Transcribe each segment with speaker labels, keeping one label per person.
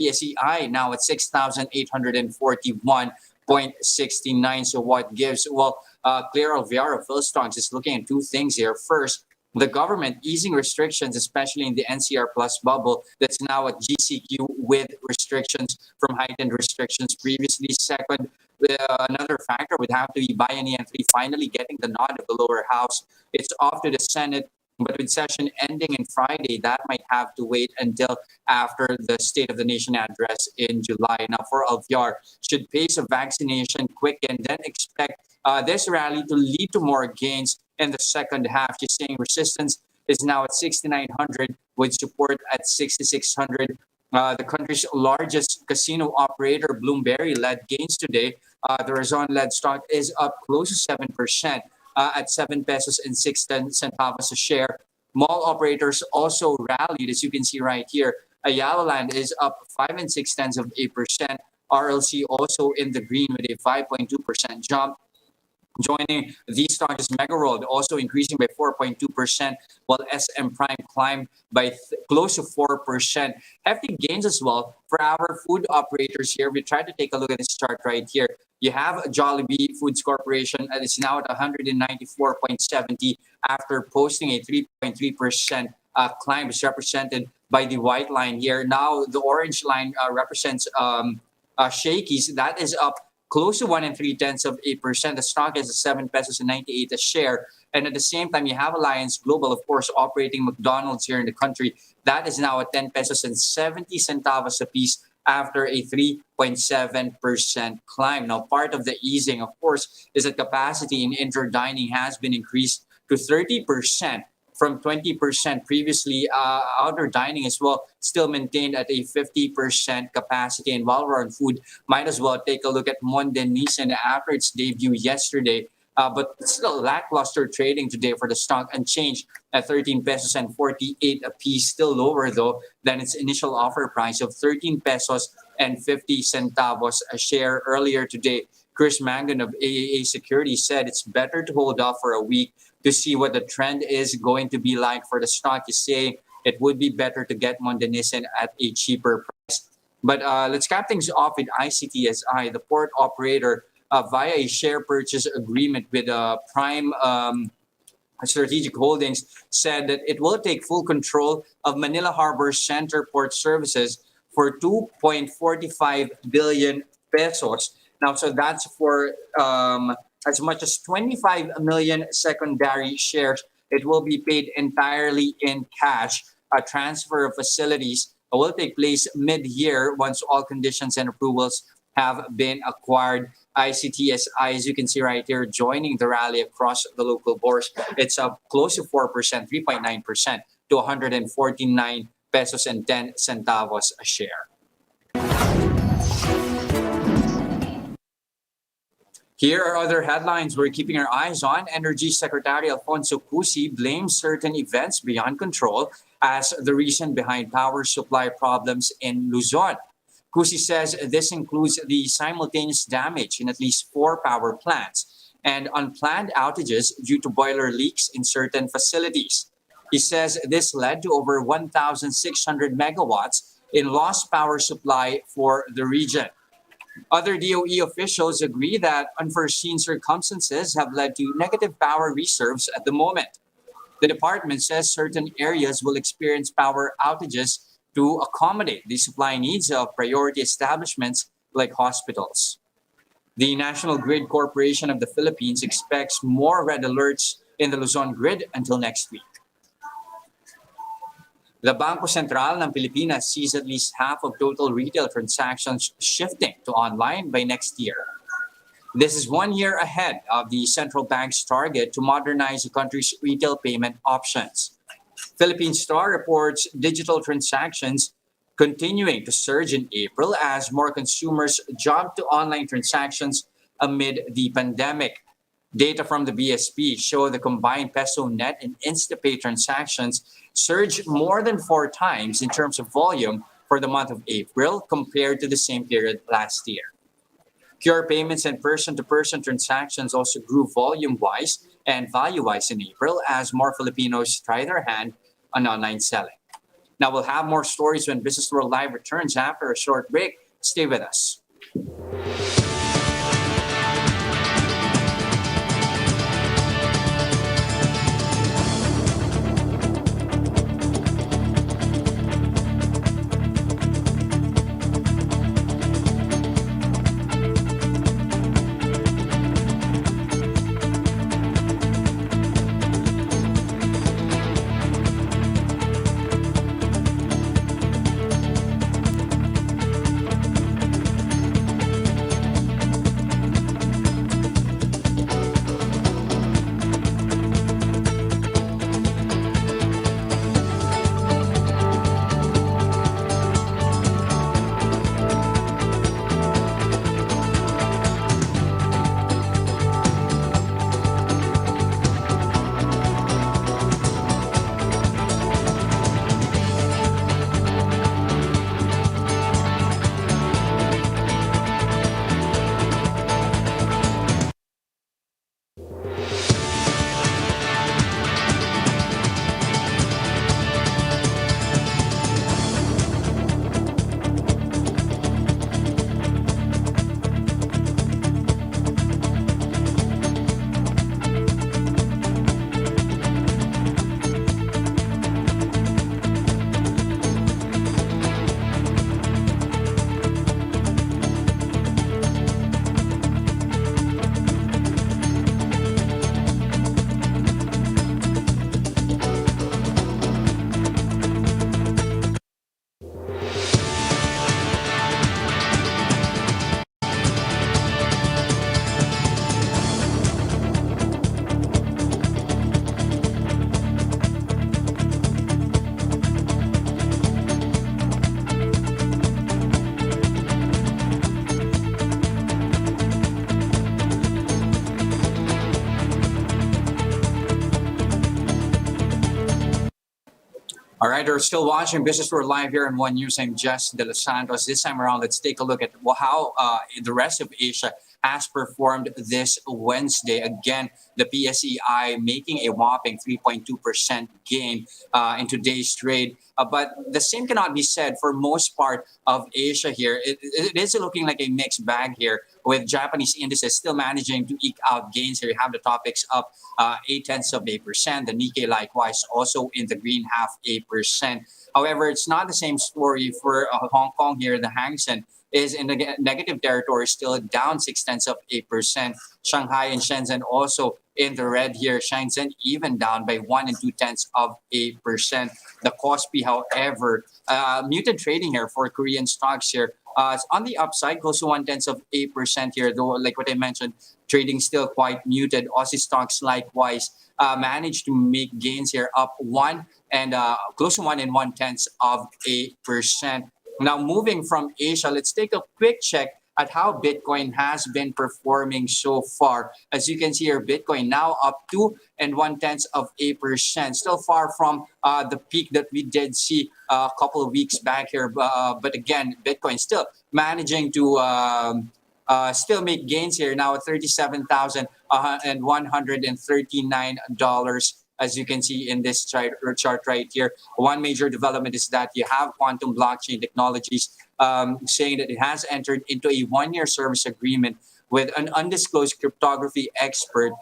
Speaker 1: PSEi now at 6,841.69. So what gives, Clear Alviaro Phil Strongs is looking at two things here. First, the government easing restrictions, especially in the NCR Plus bubble that's now at GCQ with restrictions from heightened restrictions previously. Second, another factor would have to be Bayanihan 3 finally getting the nod of the lower house. It's off to the Senate, but with session ending in Friday, that might have to wait until after the State of the Nation address in July. Now, for Alviar, should pace of vaccination quicken, then expect this rally to lead to more gains in the second half. She's saying resistance is now at 6,900 with support at 6,600. The country's largest casino operator, Bloomberry, led gains today. The Razon-led stock is up close to 7% at 7 pesos and 6 centavos a share. Mall operators also rallied, as you can see right here. Ayala Land is up 5 and 6 tenths of 8%. RLC also in the green with a 5.2% jump. Joining these stocks is Mega World, also increasing by 4.2%, while SM Prime climbed by close to 4%. Hefty gains as well for our food operators here. We try to take a look at this chart right here. You have Jollibee Foods Corporation, and it's now at 194.70 after posting a 3.3% climb, is represented by the white line here. Now, the orange line represents Shakey's. That is up close to 1 and 3 tenths of 8%. The stock is at 7 pesos and 98 a share. And at the same time, you have Alliance Global, of course, operating McDonald's here in the country. That is now at 10 pesos and 70 centavos a piece after a 3.7% climb. Now, part of the easing, of course, is that capacity in indoor dining has been increased to 30% from 20% previously. Outdoor dining as well, still maintained at a 50% capacity. And while we're on food, might as well take a look at Mondenisan after its debut yesterday. But still lackluster trading today for the stock, unchanged at 13 pesos and 48 a piece. Still lower though than its initial offer price of 13 pesos and 50 centavos a share. Earlier today, Chris Mangan of AAA Securities said it's better to hold off for a week to see what the trend is going to be like for the stock. He's saying it would be better to get Mondenisan at a cheaper price. But let's cap things off with ICTSI, the port operator, via a share purchase agreement with Prime Strategic Holdings, said that it will take full control of Manila Harbor Center Port Services for 2.45 billion pesos. Now, so that's for as much as 25 million secondary shares. It will be paid entirely in cash. A transfer of facilities will take place mid-year once all conditions and approvals have been acquired. ICTSI, as you can see right here, joining the rally across the local bourse. It's up close to 4%, 3.9% to 149 pesos and 10 centavos a share. Here are other headlines we're keeping our eyes on. Energy Secretary Alfonso Cusi blames certain events beyond control as the reason behind power supply problems in Luzon. Cusi says this includes the simultaneous damage in at least 4 power plants and unplanned outages due to boiler leaks in certain facilities. He says this led to over 1,600 megawatts in lost power supply for the region. Other DOE officials agree that unforeseen circumstances have led to negative power reserves at the moment. The department says certain areas will experience power outages to accommodate the supply needs of priority establishments like hospitals. The National Grid Corporation of the Philippines expects more red alerts in the Luzon grid until next week. The Bangko Sentral ng Pilipinas sees at least half of total retail transactions shifting to online by next year. This is 1 year ahead of the central bank's target to modernize the country's retail payment options. Philippine Star reports digital transactions continuing to surge in April as more consumers jump to online transactions amid the pandemic. Data from the BSP show the combined Peso Net and InstaPay transactions surged more than 4 times in terms of volume for the month of April compared to the same period last year. QR payments and person-to-person transactions also grew volume-wise and value-wise in April as more Filipinos try their hand on online selling. Now, we'll have more stories when Business World Live returns after a short break. Stay with us. All right, we're still watching Business World Live here on One News. I'm Jes Delos Santos. This time around, let's take a look at how the rest of Asia has performed this Wednesday. Again, the PSEi making a whopping 3.2% gain in today's trade. But the same cannot be said for most part of Asia here. It is looking like a mixed bag here, with Japanese indices still managing to eke out gains here. You have the topics up 0.8%. The Nikkei likewise also in the green, 0.5%. However, it's not the same story for Hong Kong here. The Hang Seng is in the negative territory, still down 0.6%. Shanghai and Shenzhen also in the red here. Shenzhen even down by 1.2%. The Kospi, however, muted trading here for Korean stocks here. It's on the upside, close to 0.1% here, though, like what I mentioned, trading still quite muted. Aussie stocks likewise managed to make gains here, up close to 1.1%. Now, moving from Asia, let's take a quick check at how Bitcoin has been performing so far. As you can see here, Bitcoin now up 2.1%, still far from the peak that we did see a couple of weeks back here. But again, Bitcoin still managing to still make gains here now at $37,139. As you can see in this chart right here. One major development is that you have Quantum Blockchain Technologies saying that it has entered into a one-year service agreement with an undisclosed cryptography expert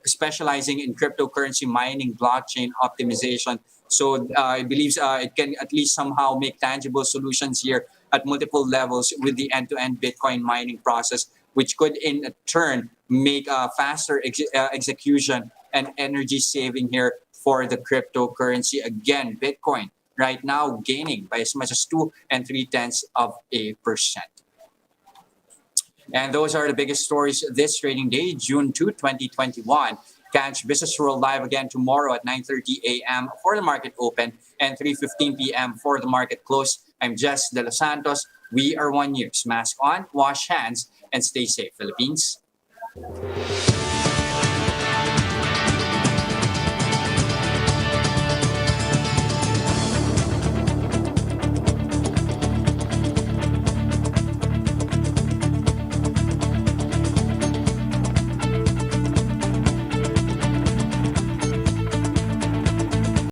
Speaker 1: specializing in cryptocurrency mining, blockchain optimization. So it believes it can at least somehow make tangible solutions here at multiple levels with the end-to-end Bitcoin mining process, which could in turn make faster execution and energy saving here for the cryptocurrency. Again, Bitcoin right now gaining by as much as 2.3%. And those are the biggest stories this trading day, June 2, 2021. Catch Business World Live again tomorrow at 9:30 a.m. for the market open and 3:15 p.m. for the market close. I'm Jes Delos Santos. We are One News. Mask on, wash hands, and stay safe, Philippines.